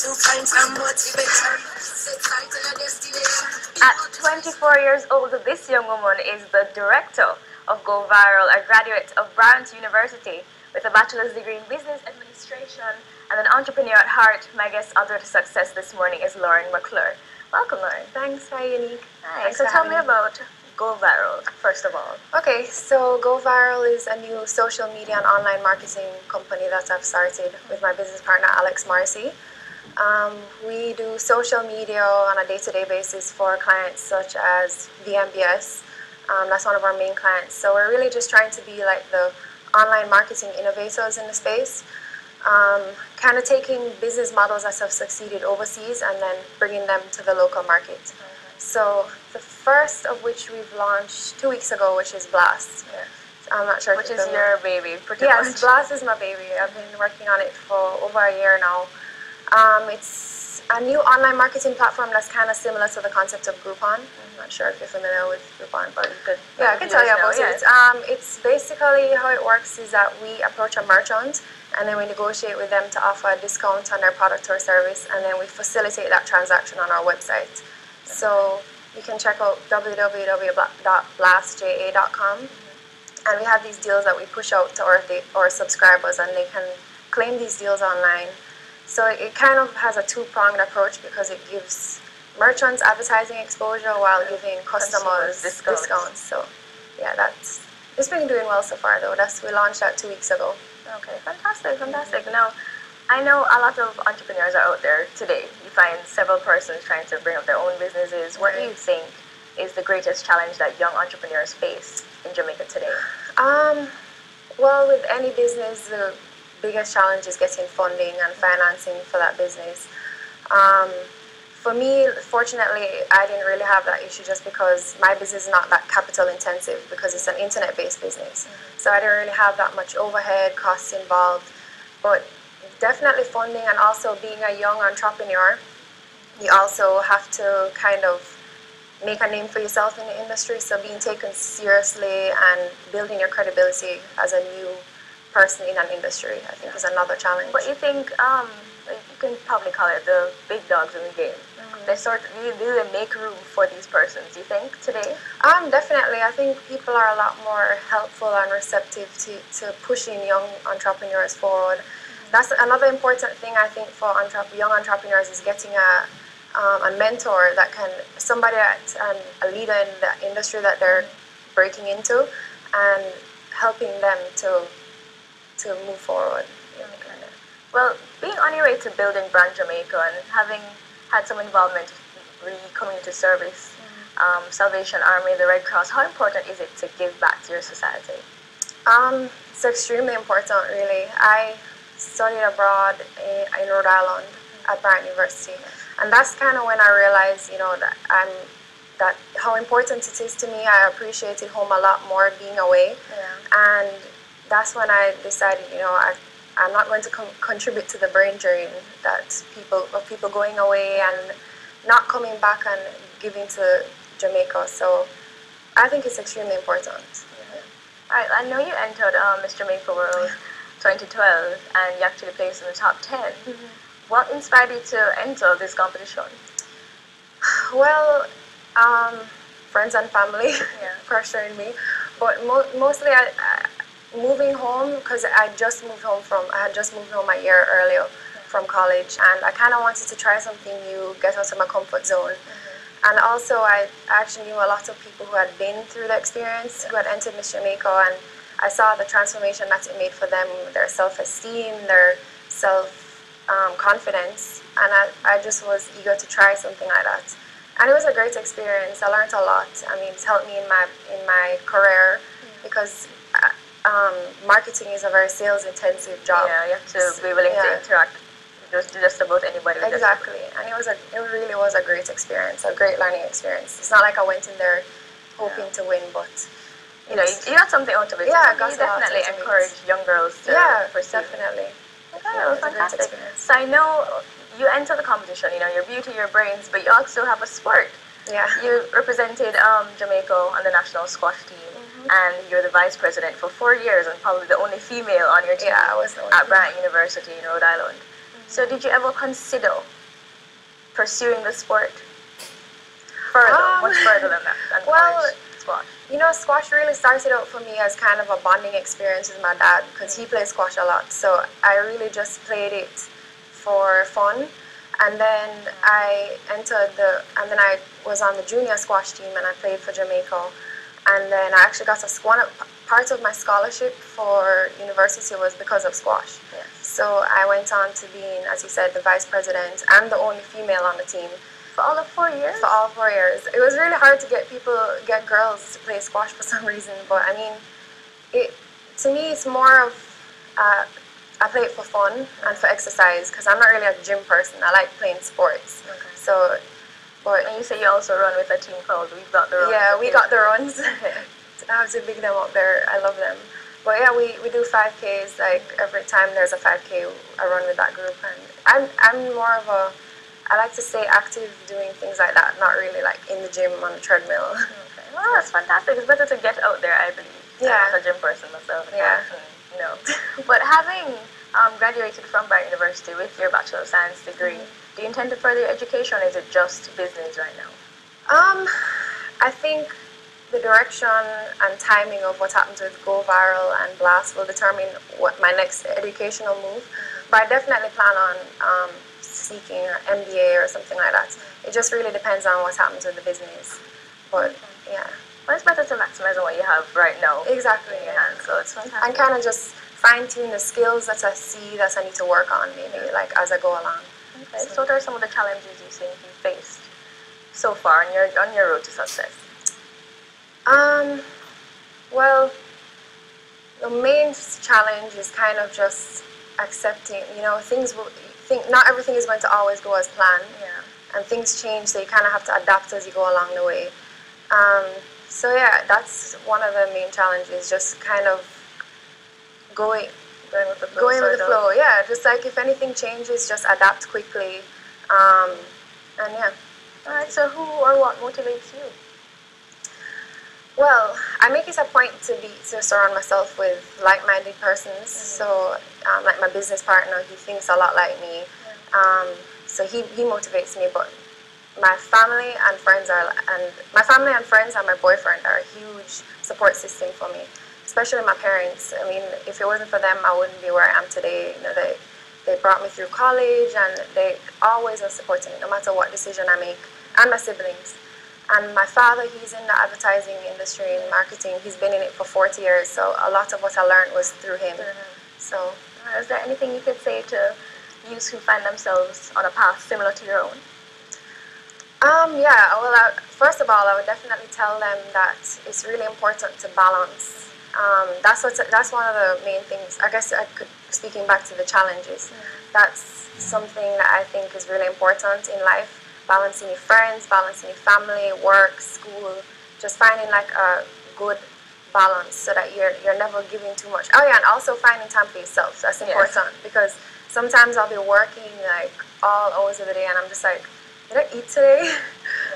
At 24 years old, this young woman is the director of Go Viral, a graduate of Bryant University with a bachelor's degree in business administration and an entrepreneur at heart. My guest author to success this morning is McClure. Welcome, Lauren. Thanks. Hi, Yanique. Hi. So tell me about Go Viral, first of all. Okay, so Go Viral is a new social media and online marketing company that I've started with my business partner, Alex Marcy. We do social media on a day-to-day basis for clients such as VMBS. That's one of our main clients. So we're really just trying to be like the online marketing innovators in the space, kind of taking business models that have succeeded overseas and then bringing them to the local market. So the first of which we've launched 2 weeks ago, which is Blast. Yeah. I'm not sure. Which is your baby, pretty much. Yes, Blast is my baby. I've been working on it for over a year now. It's a new online marketing platform that's kind of similar to the concept of Groupon. I'm not sure if you're familiar with Groupon, but I can tell you about it. It's basically how it works is that we approach a merchant and then we negotiate with them to offer a discount on their product or service, and then we facilitate that transaction on our website. So you can check out www.blastja.com, and we have these deals that we push out to our subscribers, and they can claim these deals online. So it kind of has a two-pronged approach because it gives merchants advertising exposure while giving customers discounts. So yeah, it's been doing well so far though. We launched that 2 weeks ago. Okay, fantastic. Now, I know a lot of entrepreneurs are out there today. You find several persons trying to bring up their own businesses. What do you think is the greatest challenge that young entrepreneurs face in Jamaica today? Well, with any business, the biggest challenge is getting funding and financing for that business. For me, fortunately, I didn't really have that issue just because my business is not that capital intensive because it's an internet-based business. So I didn't really have that much overhead costs involved. But definitely funding, and also being a young entrepreneur, you also have to kind of make a name for yourself in the industry. So being taken seriously and building your credibility as a new person in an industry, I think, is another challenge. But you think, you can probably call it the big dogs in the game. They do they make room for these persons, you think, today? Definitely. I think people are a lot more helpful and receptive to pushing young entrepreneurs forward. That's another important thing, I think, for young entrepreneurs is getting a mentor that somebody that's a leader in the industry that they're breaking into, and helping them to move forward. Well, being on your way to building Brand Jamaica and having had some involvement really community service, Salvation Army, the Red Cross, how important is it to give back to your society? It's extremely important, really. I studied abroad in Rhode Island at Bryant University, and that's kind of when I realized, that how important it is to me. I appreciated home a lot more being away, and that's when I decided, I'm not going to contribute to the brain drain that people going away and not coming back and giving to Jamaica. So I think it's extremely important. All right, I know you entered Miss Jamaica World 2012 and you actually placed in the top 10. What inspired you to enter this competition? Well, friends and family pressuring me, but mostly moving home, because I had just moved home a year earlier from college, and I kind of wanted to try something new, get out of my comfort zone. And also I actually knew a lot of people who had been through the experience, who had entered Miss Jamaica, and I saw the transformation that it made for them, their self-esteem, their self-confidence, and I just was eager to try something like that. And it was a great experience. I learned a lot. I mean, it's helped me in my career, because marketing is a very sales-intensive job. Yeah, you have to be willing to interact with just about anybody. Exactly, and it really was a great experience, a great learning experience. It's not like I went in there hoping to win, but you got something out of it. Yeah, you definitely encourage young girls to pursue. Definitely. Okay, well, fantastic. So I know you enter the competition. Your beauty, your brains, but you also have a sport. Yeah. You represented Jamaica on the national squash team, and you're the vice president for 4 years, and probably the only female on your team I was the only at Bryant University in Rhode Island. So did you ever consider pursuing the sport further, much further than that, than college squash? You know, squash really started out for me as kind of a bonding experience with my dad because he plays squash a lot. So I really just played it for fun. And then I was on the junior squash team and I played for Jamaica. And then I actually got part of my scholarship for university was because of squash. Yes. So I went on to being, as you said, the vice president and the only female on the team. For all of 4 years? For all 4 years. It was really hard to get girls to play squash for some reason. But I mean, to me, it's more of, I play it for fun and for exercise because I'm not really a gym person. I like playing sports. Okay. So, but and you say you also run with a team called We've Got the Runs. Yeah, We Got the Runs. I have to big them up there. I love them. But yeah, we do 5Ks. Like every time there's a 5K, I run with that group. And I'm more of a, I like to stay active doing things like that, not really like in the gym on the treadmill. Okay. Well, that's fantastic. It's better to get out there, I believe. Yeah. I'm not a gym person myself. Yeah. No. But having graduated from Brown University with your Bachelor of Science degree, do you intend to further your education or is it just business right now? I think the direction and timing of what happens with Go Viral and Blast will determine what my next educational move. But I definitely plan on seeking an MBA or something like that. It just really depends on what happens with the business. But yeah. Well, it's better to maximize on what you have right now. Exactly. In your hands, so it's fantastic. And kind of just fine-tune the skills that I see that I need to work on maybe like as I go along. Okay. So what are some of the challenges you think you faced so far on your road to success? Well, the main challenge is kind of just accepting, you know, not everything is going to always go as planned. Yeah. And things change, so you kind of have to adapt as you go along the way. So yeah, that's one of the main challenges, just kind of going with the flow. Yeah, just like if anything changes, just adapt quickly. And yeah. All right, so who or what motivates you? Well, I make it a point to surround myself with like-minded persons. So, like my business partner, he thinks a lot like me. So he motivates me. But my family and friends and my boyfriend are a huge support system for me. Especially my parents. I mean, if it wasn't for them, I wouldn't be where I am today. You know, they brought me through college, and they always are supporting me, no matter what decision I make. And my siblings. And my father, he's in the advertising industry and marketing. He's been in it for 40 years, so a lot of what I learned was through him. So, is there anything you could say to youths who find themselves on a path similar to your own? Yeah, well, first of all, I would definitely tell them that it's really important to balance. That's one of the main things. I guess speaking back to the challenges, that's something that I think is really important in life. Balancing your friends, balancing your family, work, school, just finding like a good balance so that you're never giving too much. Oh yeah, and also finding time for yourself. That's important because sometimes I'll be working like all hours of the day and I'm just like, did I eat today?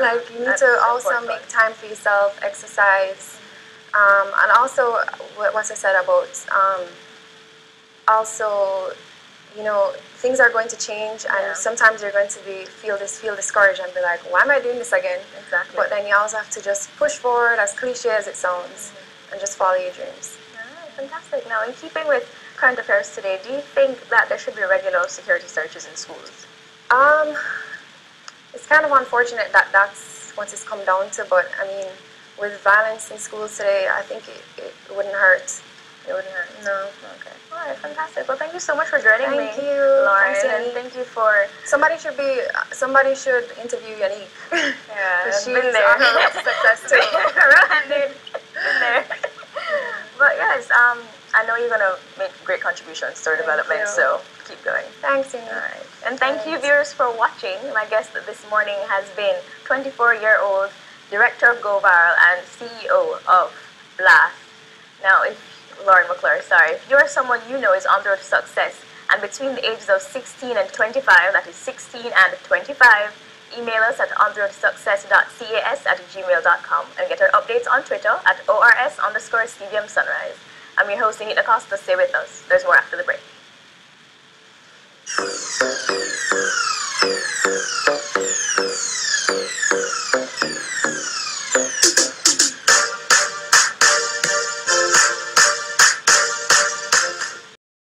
Like you need to also make time for yourself, exercise, and also what I said about also, you know, things are going to change and sometimes you're going to feel discouraged and be like, why am I doing this again? Exactly. But then you also have to just push forward, as cliche as it sounds, and just follow your dreams. Alright, fantastic. Now, in keeping with current affairs today, do you think that there should be regular security searches in schools? It's kind of unfortunate that that's what it's come down to, but I mean, with violence in schools today, I think it wouldn't hurt. It wouldn't hurt. No. Okay. All right. Fantastic. Well, thank you so much for joining me. Thank you, Lauren, and thank you for. Somebody should interview Yanique. Yeah, she's been there. On her road to success too. Been there. But yes, I know you're gonna make great contributions to our development. So keep going. Thanks, Yanique. All right. And thank you, viewers, for watching. My guest this morning has been 24-year-old Director of Go Viral and CEO of Blast. Now, Lauren McClure, if you're someone you know is on the road to success and between the ages of 16 and 25, that is 16 and 25, email us at ontheroadtosuccess.cas@gmail.com and get our updates on Twitter at @ORS_CVM Sunrise. I'm your host, Yanique Dacosta. Stay with us. There's more after the break.